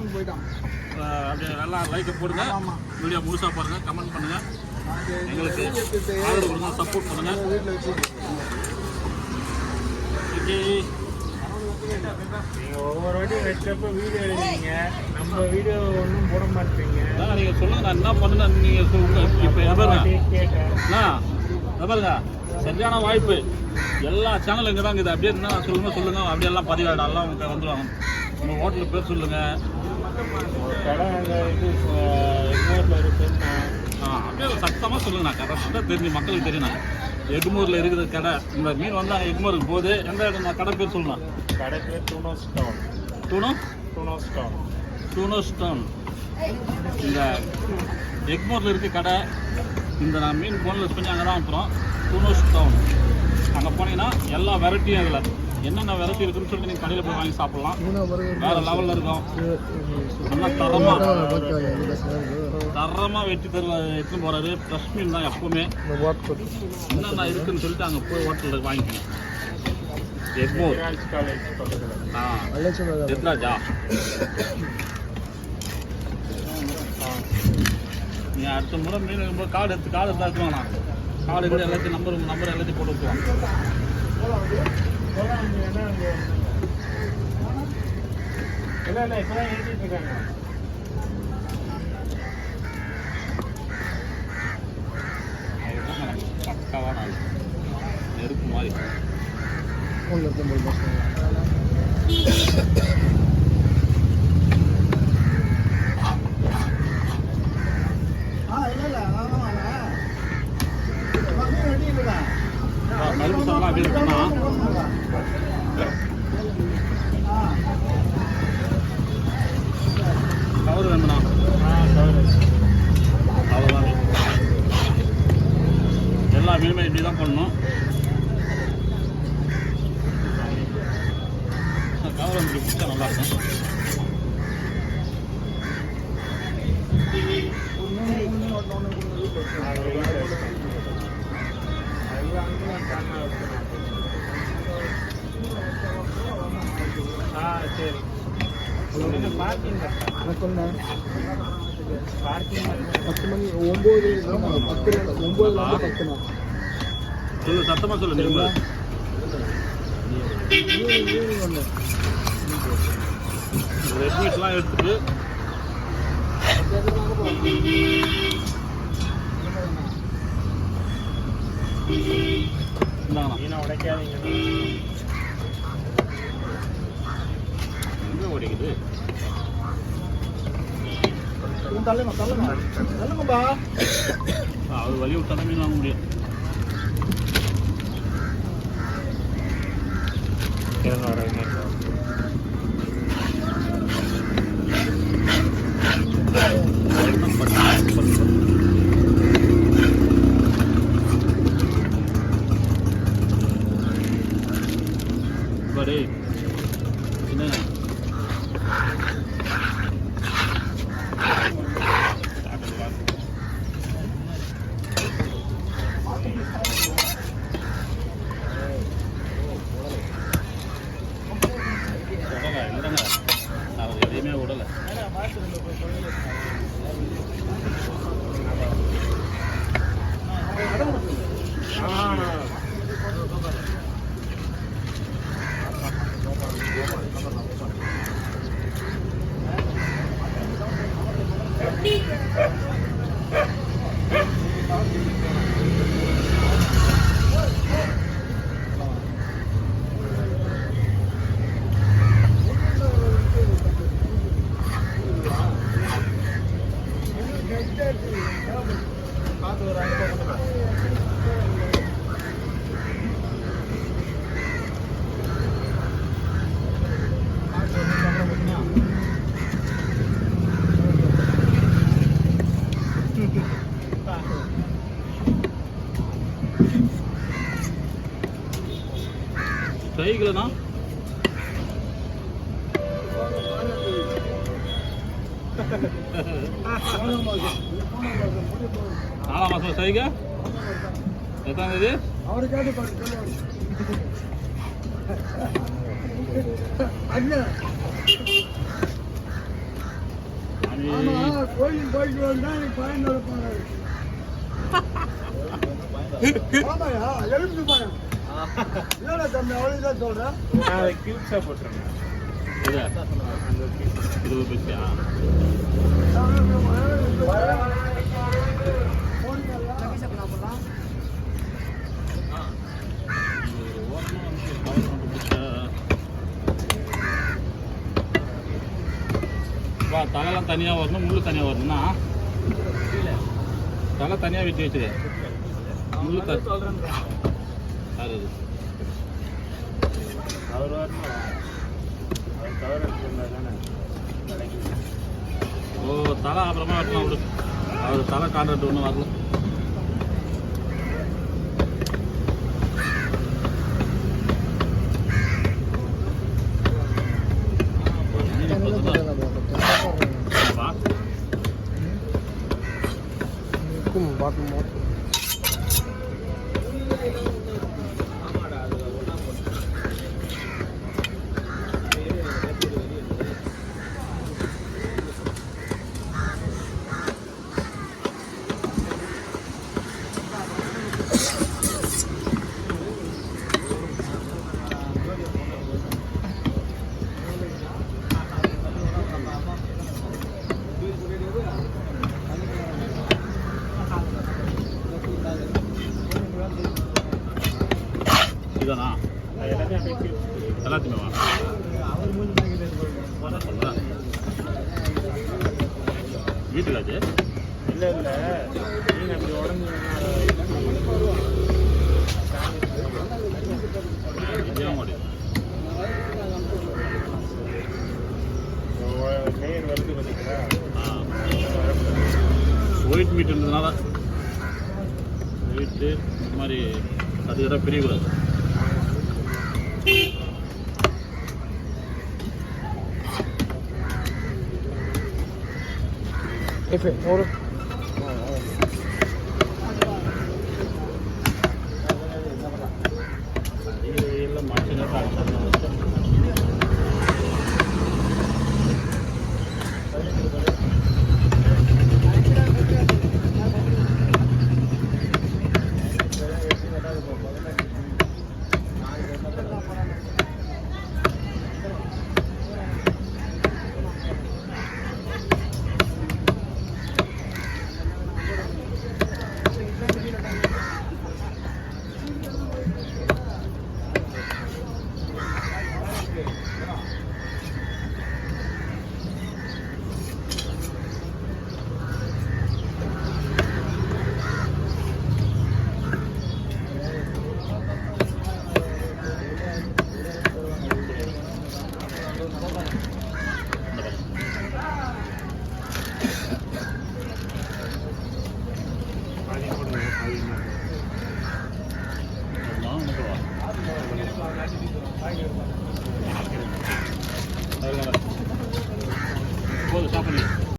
அப்படியே எல்லாம் லைக்கை போடுங்க, வீடியோ முழுசாக பாருங்கள், கமெண்ட் பண்ணுங்கள், எங்களுக்கு ஆதரவு கொடுங்க, சப்போர்ட் பண்ணுங்கள். ஓகே, நீங்கள் ஒவ்வொரு வாட்டியும் வச்சப்போ வீடியோ எடுக்கிறீங்க, நம்ம வீடியோ ஒன்றும் போட மாட்டீங்க. அதான் நீங்கள் சொல்லுங்கள், நான் என்ன பண்ணுன்னு நீங்கள் சொல்லுங்கள். இப்போ எவ்வளோண்ணா பாருங்க, சரியான வாய்ப்பு. எல்லா சேனலும் இங்கே தான் இருக்குது. அப்படியே என்ன சொல்லுங்கள், அப்படியே எல்லாம் பதிவாயிடும், எல்லாம் அவங்க வந்துடுவாங்க. உங்கள் ஹோட்டலுக்கு பேர் சொல்லுங்கள். கடை அங்கே இது எக்மோரில் இருக்குன்னா அப்படியே சத்தமாக சொல்லுங்கண்ணா, கரெக்டாக தெரிஞ்சு மக்களுக்கு தெரியுண்ணா. எக்மோரில் இருக்கிற கடை, இந்த மீன் வந்தால் எக்மோருக்கு போகுது. எந்த இடம் நான் கடை பேர் சொல்லணும்? கடை பேர் டூனோஸ்டவுன். டூனோஸ்டவுன். இந்த எக்மோரில் இருக்க கடை. இந்த நான் மீன் போன்லெஸ் பண்ணி அங்கே தான் அப்புறம் டூனோஸ்டவுன். அங்கே போனீங்கன்னா எல்லா வெரைட்டியும் அதில் என்னென்ன வெரைட்டி இருக்குன்னு சொல்லிட்டு நீங்கள் கடையில் போய் வாங்கி சாப்பிட்லாம். வேறு லெவலில் இருக்கும். நல்லா தரமாக வெட்டி எடுத்துன்னு போகிறாரு. ஃப்ரெஷ் மீன் தான் எப்போவுமே. என்னென்ன இருக்குன்னு சொல்லிட்டு அங்கே போய் ஹோட்டலில் வாங்கிக்கணும். எக்மோர் எத்ராஜா. நீங்கள் அடுத்த முறை மீன் இருக்கும்போது கார்டு எடுத்து எடுத்துவாங்கண்ணா. கார்டு கூட எல்லாத்தையும் நம்பர் எல்லாத்தையும் போட்டு விட்டுருவாங்க. இல்லை இப்போதான் எழுதிட்டு இருக்காங்க. பக்காவான நெருப்பு மாதிரி. கருப்பு சாதம் அப்படி இருக்குன்னா கவர் வேணும்ண்ணா. அவ்வளோதான். எல்லா மீனுமே இப்படி தான் பண்ணணும். கவர் வந்து பிடிச்சா நல்லாயிருக்கும். சரி, பார்க்கிங் பார்க்கிங் 10 மணி 9 சொல்லு, சத்தமாக சொல்லு. நீங்கள் ரெட்மீட்லாம் எடுத்துட்டு மீனை உடைக்காதீங்க. எங்கே உடைக்குது? அது வழி விட்டாலும் மீன் வாங்க முடியும். படே என்ன எதையுமே விடலை. சைக்கிள்னா 4 மாதம் சைகா எத்தனை இது கோயிலுக்கு போயிட்டு வந்தா எனக்கு பயன் நடப்பாங்க. ஆமாயா, எழுந்து பாரு. என்னடா தம்பி அவ்வளவுதான் சொல்றேன். நான் அதை கியூப்ஸா போட்டுருங்க. இது இது பத்தியா தலைலாம் தனியாக வரணும், முள்ளு தனியாக வரணும்னா தலை தனியாக வெட்டி வச்சுரு. முள்ளு சொல்றேன். யார் அது? அவர் வரணும். அவர் தவறு எடுத்துருந்தா தானே. ஓ, தலை அப்புறமா வெட்டலாம் விடு. அவர் தலை கான்ட்ராக்ட் ஒன்றும் வரல. இதுதானா? எல்லாத்தையுமே வீட்டுக்காச்சு இல்லை இல்லை நீங்கள் அப்படி உடஞ்சிங்கன்னா நேர் வருது பார்த்தீங்களா? ஒயிட் மீட் இருந்ததுனால ஒயிட்டு இந்த மாதிரி அதுக்கிட்ட பிரியக்கூடாது. ஒரு எல்லாம் மாற்றினா அது